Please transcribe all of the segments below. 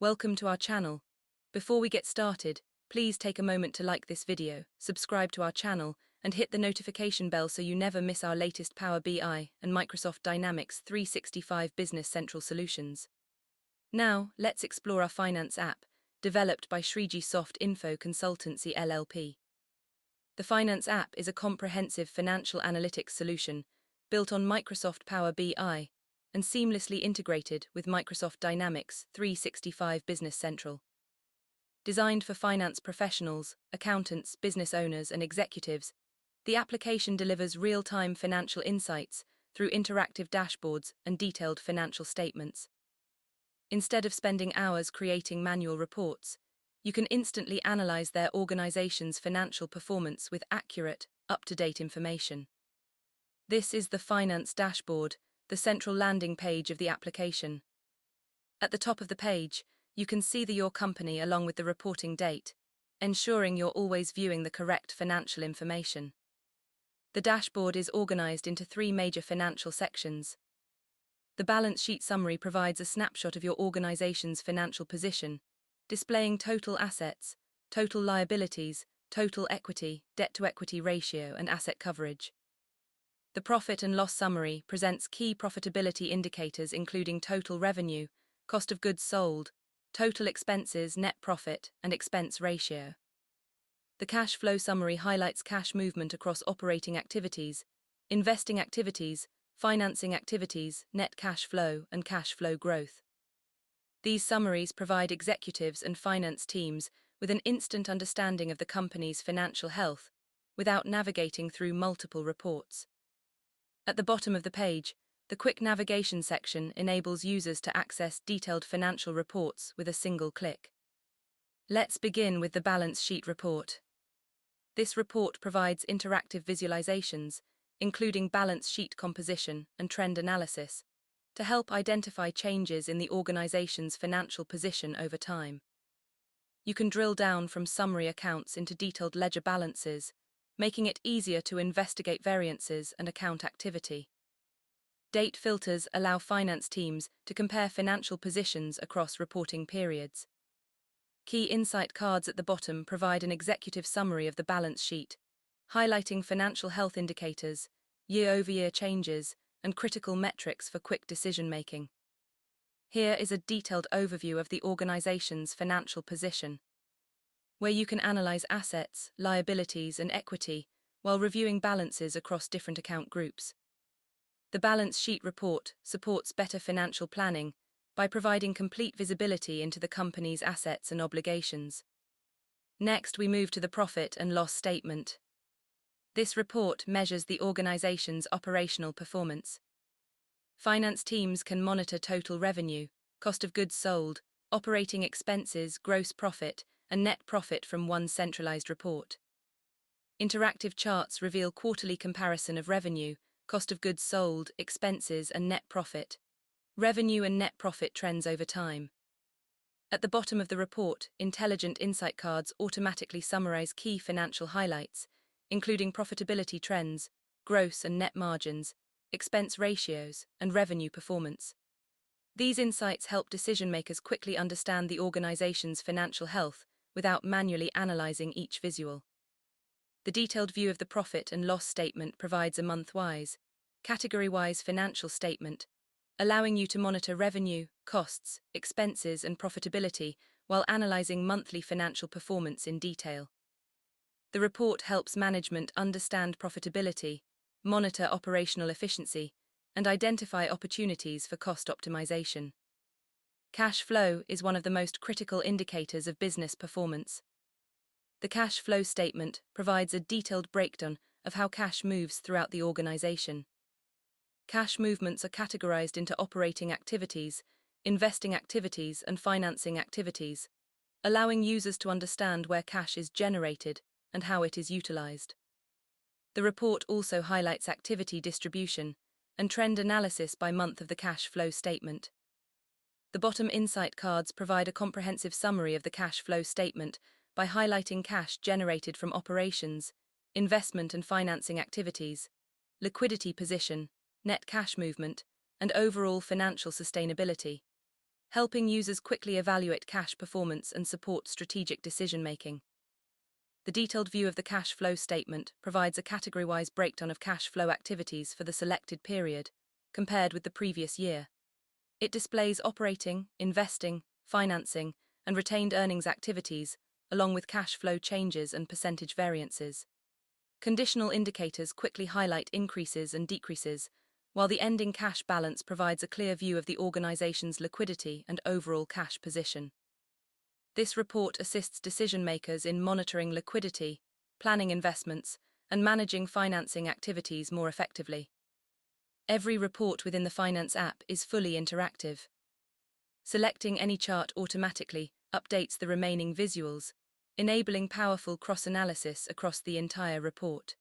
Welcome to our channel. Before we get started, please take a moment to like this video, subscribe to our channel, and hit the notification bell so you never miss our latest Power BI and Microsoft Dynamics 365 Business Central solutions. Now, let's explore our finance app, developed by Shreeji Softinfo Consultancy LLP. The Finance app is a comprehensive financial analytics solution built on Microsoft Power BI and seamlessly integrated with Microsoft Dynamics 365 Business Central. Designed for finance professionals, accountants, business owners, and executives, the application delivers real-time financial insights through interactive dashboards and detailed financial statements. Instead of spending hours creating manual reports, you can instantly analyze their organization's financial performance with accurate, up-to-date information. This is the Finance dashboard, the central landing page of the application. At the top of the page, you can see your company along with the reporting date, ensuring you're always viewing the correct financial information. The dashboard is organized into 3 major financial sections. The balance sheet summary provides a snapshot of your organization's financial position, displaying total assets, total liabilities, total equity, debt-to-equity ratio, and asset coverage. The profit and loss summary presents key profitability indicators including total revenue, cost of goods sold, total expenses, net profit, and expense ratio. The cash flow summary highlights cash movement across operating activities, investing activities, financing activities, net cash flow, and cash flow growth. These summaries provide executives and finance teams with an instant understanding of the company's financial health without navigating through multiple reports. At the bottom of the page, the quick navigation section enables users to access detailed financial reports with a single click. Let's begin with the balance sheet report. This report provides interactive visualizations, including balance sheet composition and trend analysis, to help identify changes in the organization's financial position over time. You can drill down from summary accounts into detailed ledger balances, making it easier to investigate variances and account activity. Date filters allow finance teams to compare financial positions across reporting periods. Key insight cards at the bottom provide an executive summary of the balance sheet, highlighting financial health indicators, year-over-year changes, and critical metrics for quick decision-making. Here is a detailed overview of the organization's financial position, where you can analyze assets, liabilities, and equity while reviewing balances across different account groups. The balance sheet report supports better financial planning by providing complete visibility into the company's assets and obligations. Next, we move to the profit and loss statement. This report measures the organization's operational performance. Finance teams can monitor total revenue, cost of goods sold, operating expenses, gross profit, and net profit from one centralized report. Interactive charts reveal quarterly comparison of revenue, cost of goods sold, expenses, and net profit, revenue and net profit trends over time. At the bottom of the report, intelligent insight cards automatically summarize key financial highlights, including profitability trends, gross and net margins, expense ratios, and revenue performance. These insights help decision-makers quickly understand the organization's financial health without manually analyzing each visual. The detailed view of the profit and loss statement provides a month-wise, category-wise financial statement, allowing you to monitor revenue, costs, expenses, and profitability while analyzing monthly financial performance in detail. The report helps management understand profitability, monitor operational efficiency, and identify opportunities for cost optimization. Cash flow is one of the most critical indicators of business performance. The cash flow statement provides a detailed breakdown of how cash moves throughout the organization. Cash movements are categorized into operating activities, investing activities, and financing activities, allowing users to understand where cash is generated and how it is utilized. The report also highlights activity distribution and trend analysis by month of the cash flow statement. The bottom insight cards provide a comprehensive summary of the cash flow statement by highlighting cash generated from operations, investment and financing activities, liquidity position, net cash movement, and overall financial sustainability. helping users quickly evaluate cash performance and support strategic decision-making. The detailed view of the cash flow statement provides a category-wise breakdown of cash flow activities for the selected period, compared with the previous year. It displays operating, investing, financing, and retained earnings activities, along with cash flow changes and percentage variances. Conditional indicators quickly highlight increases and decreases, while the ending cash balance provides a clear view of the organization's liquidity and overall cash position. This report assists decision-makers in monitoring liquidity, planning investments, and managing financing activities more effectively. Every report within the Finance app is fully interactive. Selecting any chart automatically updates the remaining visuals, enabling powerful cross-analysis across the entire report.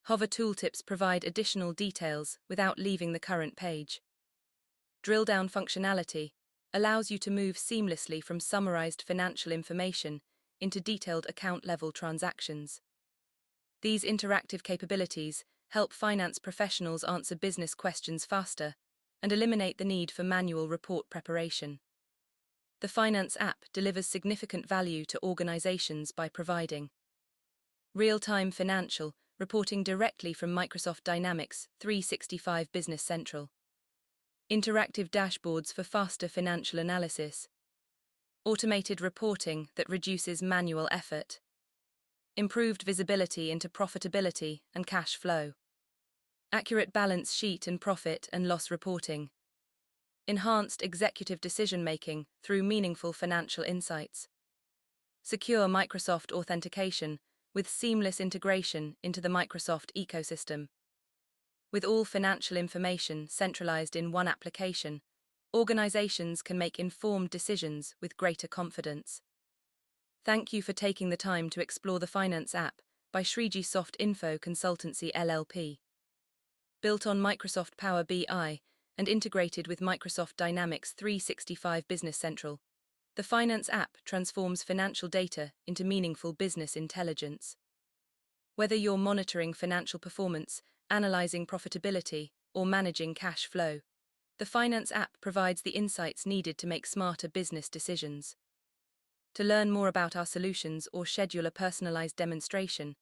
Hover tooltips provide additional details without leaving the current page. Drill-down functionality allows you to move seamlessly from summarized financial information into detailed account-level transactions. These interactive capabilities help finance professionals answer business questions faster and eliminate the need for manual report preparation. The Finance app delivers significant value to organizations by providing real-time financial reporting directly from Microsoft Dynamics 365 Business Central, interactive dashboards for faster financial analysis, automated reporting that reduces manual effort, improved visibility into profitability and cash flow, accurate balance sheet and profit and loss reporting, enhanced executive decision-making through meaningful financial insights, secure Microsoft authentication with seamless integration into the Microsoft ecosystem. With all financial information centralized in one application, organizations can make informed decisions with greater confidence. Thank you for taking the time to explore the Finance app by Shreeji Softinfo Consultancy LLP. Built on Microsoft Power BI and integrated with Microsoft Dynamics 365 Business Central, the Finance app transforms financial data into meaningful business intelligence. Whether you're monitoring financial performance, analyzing profitability, or managing cash flow, the Finance app provides the insights needed to make smarter business decisions. To learn more about our solutions or schedule a personalized demonstration,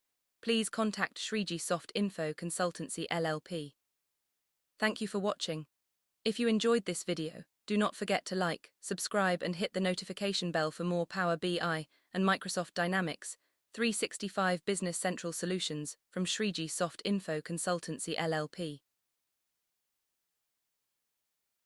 please contact Shreeji Softinfo Consultancy LLP. Thank you for watching. If you enjoyed this video, do not forget to like, subscribe and hit the notification bell for more Power BI and Microsoft Dynamics 365 Business Central solutions from Shreeji Softinfo Consultancy LLP.